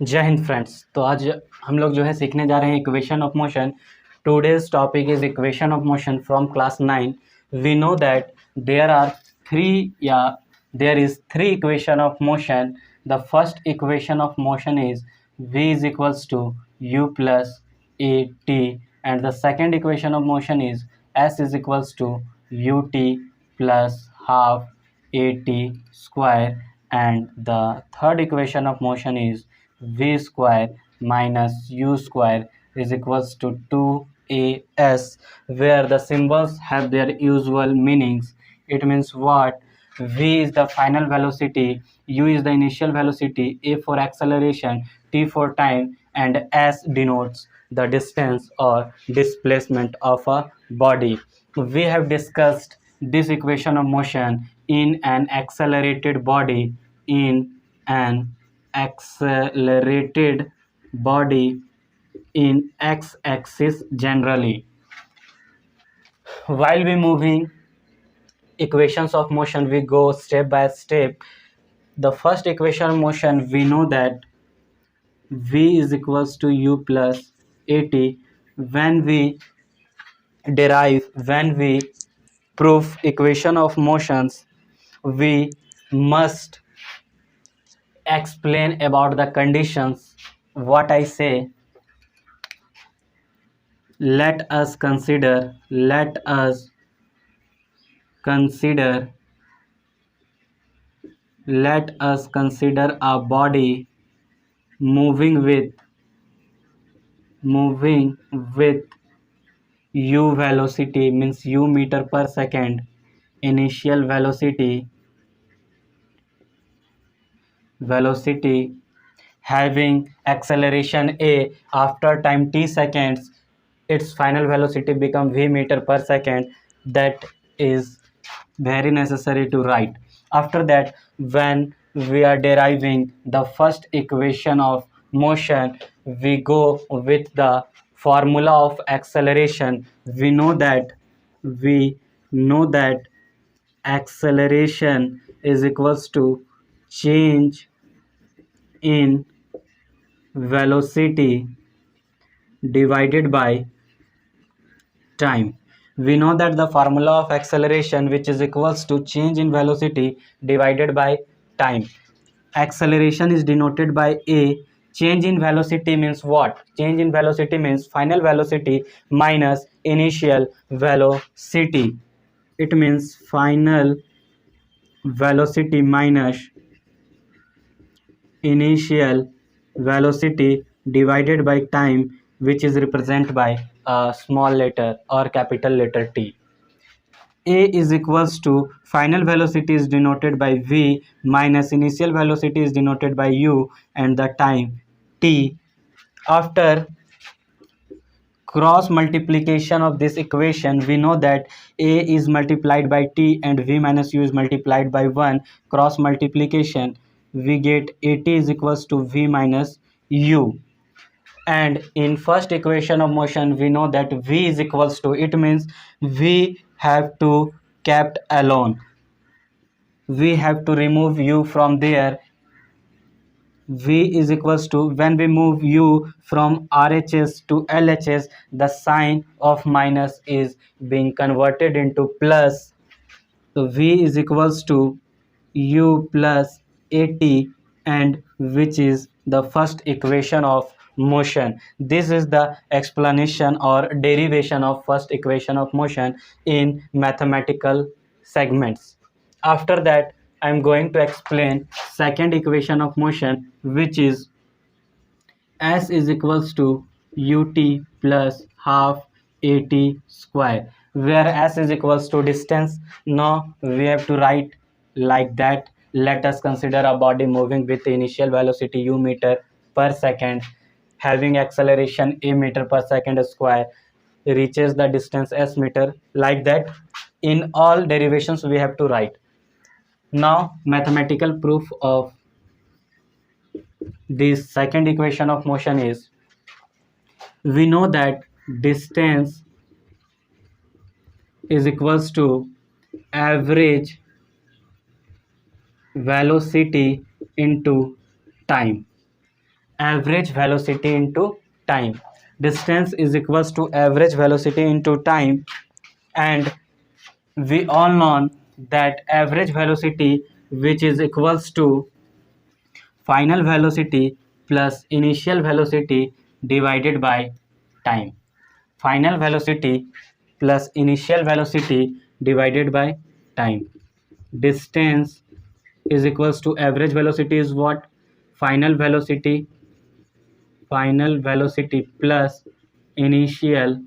जय हिंद फ्रेंड्स। तो आज हम लोग जो है सीखने जा रहे हैं equation of motion. Today's topic is equation of motion from class 9। We know that there are three या there is three equation of motion. The first equation of motion is v is equals to u plus at, and the second equation of motion is s is equals to ut plus half at square, and the third equation of motion is v square minus u square is equals to 2as, where the symbols have their usual meanings. It means what? V is the final velocity, u is the initial velocity, a for acceleration, t for time, and s denotes the distance or displacement of a body. We have discussed this equation of motion in an accelerated body, in an accelerated body in x-axis generally. While we moving equations of motion, we go step by step. The first equation of motion, we know that v is equals to u plus at. When we prove equation of motions, we must explain about the conditions. What I say, consider let us consider a body moving with u velocity, means u meter per second, initial velocity having acceleration a. After time t seconds, its final velocity become v meter per second. That is very necessary to write. After that, when we are deriving the first equation of motion, we go with the formula of acceleration. We know that acceleration is equals to change in velocity divided by time. We know that the formula of acceleration, which is equals to change in velocity divided by time. Acceleration is denoted by a. Change in velocity means what? Change in velocity means final velocity minus initial velocity. It means final velocity minus initial velocity divided by time, which is represented by a small letter or capital letter T. A is equals to final velocity is denoted by v minus initial velocity is denoted by u, and the time t. After cross multiplication of this equation, we know that a is multiplied by t and v minus u is multiplied by 1. Cross multiplication, we get at is equals to v minus u. And in first equation of motion, we know that v is equals to, it means we have to kept alone, we have to remove u from there. V is equals to, when we move u from RHS to LHS, the sign of minus is being converted into plus. So V is equals to u plus at, and which is the first equation of motion. This is the explanation or derivation of first equation of motion in mathematical segments. After that, I am going to explain second equation of motion, which is s is equals to ut plus half at square, where s is equals to distance. Now we have to write like that. Let us consider a body moving with initial velocity u meter per second, having acceleration a meter per second square, reaches the distance s meter, like that. In all derivations we have to write. Now mathematical proof of this second equation of motion is, we know that distance is equals to average velocity into time. average velocity into time. Distance is equals to average velocity into time, and we all know that average velocity, which is equals to final velocity plus initial velocity divided by time. Final velocity plus initial velocity divided by time. Distance is equals to average velocity is what? Final velocity, final velocity plus initial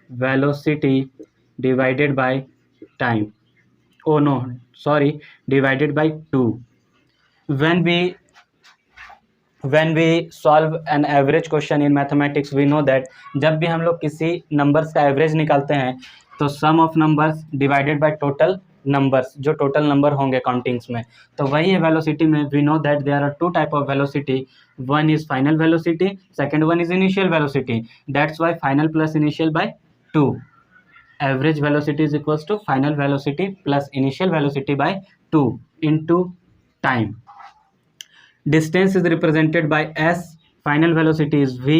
velocity divided by time. Oh no, sorry, divided by 2. when we when we solve an average question in mathematics, we know that जब भी हम लोग किसी numbers का average निकालते हैं तो sum of numbers divided by total numbers, जो टोटल नंबर होंगे काउंटिंग्स में, तो वही है वेलोसिटी में. We know that there are two type of velocity. One is final velocity, second one is initial velocity. That's why final plus initial by 2. Average velocity is equals to final velocity plus initial velocity by 2 into time. Distance is represented by s, final velocity is v,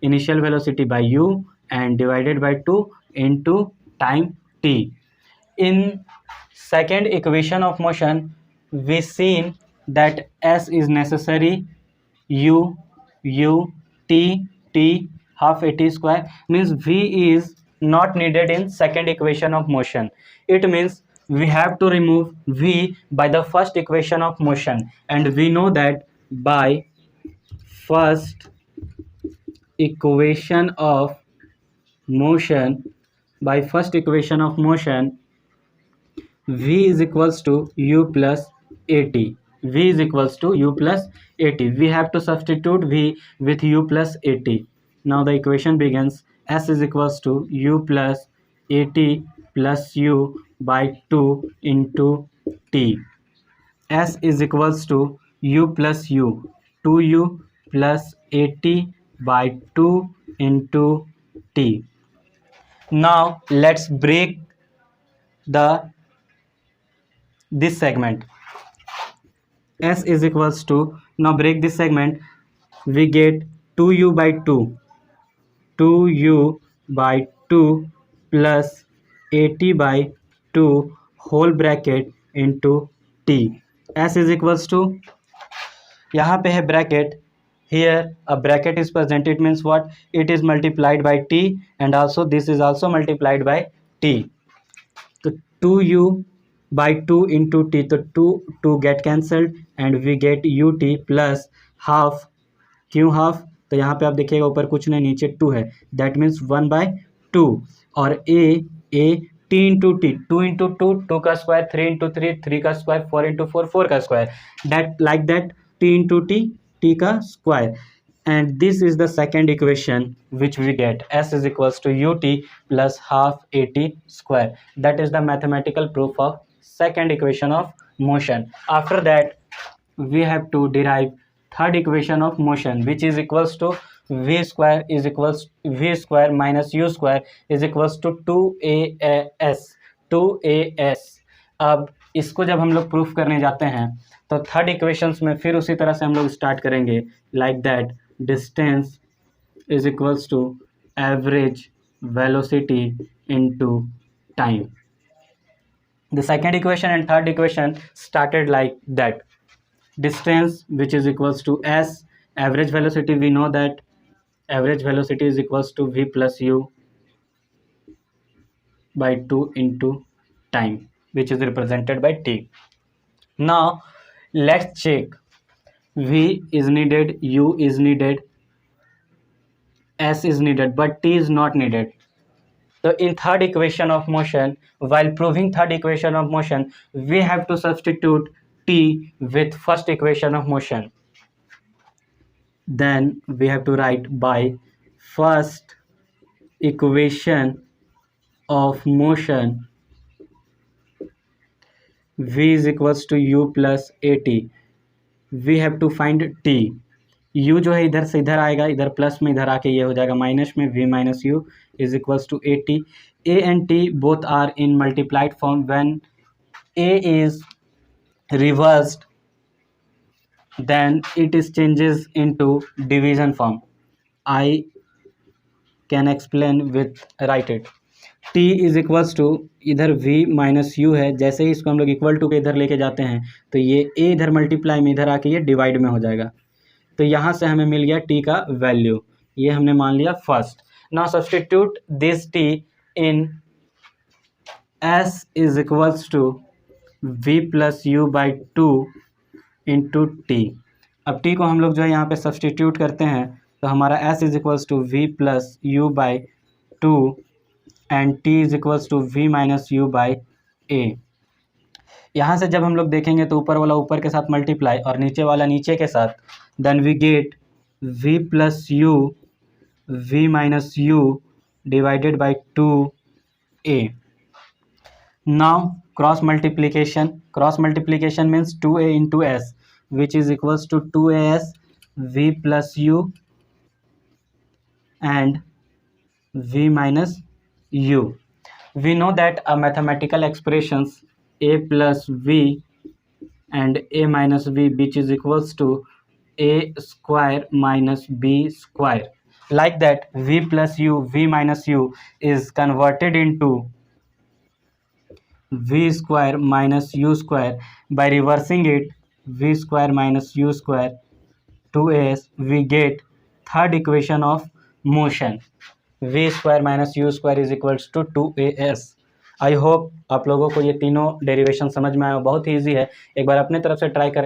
initial velocity by u, and divided by 2 into time t. In second equation of motion, we seen that s is necessary, u t t half at square, means v is not needed in second equation of motion. It means we have to remove v by the first equation of motion, and we know that by first equation of motion, by first equation of motion, v is equals to u plus at. V is equals to u plus at. We have to substitute v with u plus at. Now the equation begins. S is equals to u plus at plus u by 2 into t. S is equals to u plus u, 2u plus at by 2 into t. Now let's break this segment. S is equals to, now break this segment, we get 2u by 2, 2u by 2 plus 80 by 2 whole bracket into t. S is equals to, यहाँ पे है bracket, here a bracket is present, it means what? It is multiplied by t, and also this is also multiplied by t. तो 2u by 2 into t, तो 2 get cancelled and we get ut plus half. क्यों half? तो यहाँ पे आप देखिएगा ऊपर कुछ नहीं, नीचे 2 है, दैट मीन्स 1 by 2. और a t into T, 2 into 2 2 का स्क्वायर, 3 इंटू 3 3 का स्क्वायर, 4 इंटू 4 4 का square, that like that t into t का square. And this is the second equation which we get. S is equals to ut plus half at square. That is the mathematical proof of second equation of motion. After that, we have to derive third equation of motion, which is equals to v square is equals v square minus u square is equals to 2as. अब इसको जब हम लोग proof करने जाते हैं तो third equations में फिर उसी तरह से हम लोग स्टार्ट करेंगे, like that. Distance is equals to average velocity into time. The second equation and third equation started like that. Distance, which is equals to s, average velocity, we know that average velocity is equals to v plus u by 2 into time, which is represented by t. Now let's check. V is needed, u is needed, s is needed, but t is not needed. So in third equation of motion, while proving third equation of motion, we have to substitute t with first equation of motion. Then we have to write by first equation of motion, v is equals to u plus at. We have to find t. u जो है इधर से इधर आएगा, इधर plus में इधर आके ये हो जाएगा माइनस में, v minus u is equals to at. a and t both are in multiplied form. When a is reversed, then it is changes into division form. I can explain with write it. t is equals to, इधर v minus u है, जैसे ही इसको हम लोग equal to के इधर लेके जाते हैं तो ये a इधर मल्टीप्लाई में इधर आके ये डिवाइड में हो जाएगा। तो यहाँ से हमें मिल गया t का वैल्यू, ये हमने मान लिया first. Now substitute this t in s is equals to v plus u by two into t. अब t को हम लोग जो है यहाँ पे सब्स्टिट्यूट करते हैं तो हमारा s is equals to v plus u by two and t is equals to v minus u by a. यहाँ से जब हम लोग देखेंगे तो ऊपर वाला ऊपर के साथ मल्टीप्लाई और नीचे वाला नीचे के साथ, then we get v plus u v minus u divided by two a. Now cross multiplication means 2a into s which is equals to 2as v plus u and v minus u. We know that a mathematical expressions a plus v and a minus v which is equals to a square minus b square. Like that v plus u, v minus u is converted into v square minus u square. By reversing it, v square minus u square 2as, we get third equation of motion, v square minus u square is equals to 2as। I hope आप लोगों को ये तीनों derivation समझ में आया, बहुत ही easy है। एक बार अपने तरफ से ट्राई करें।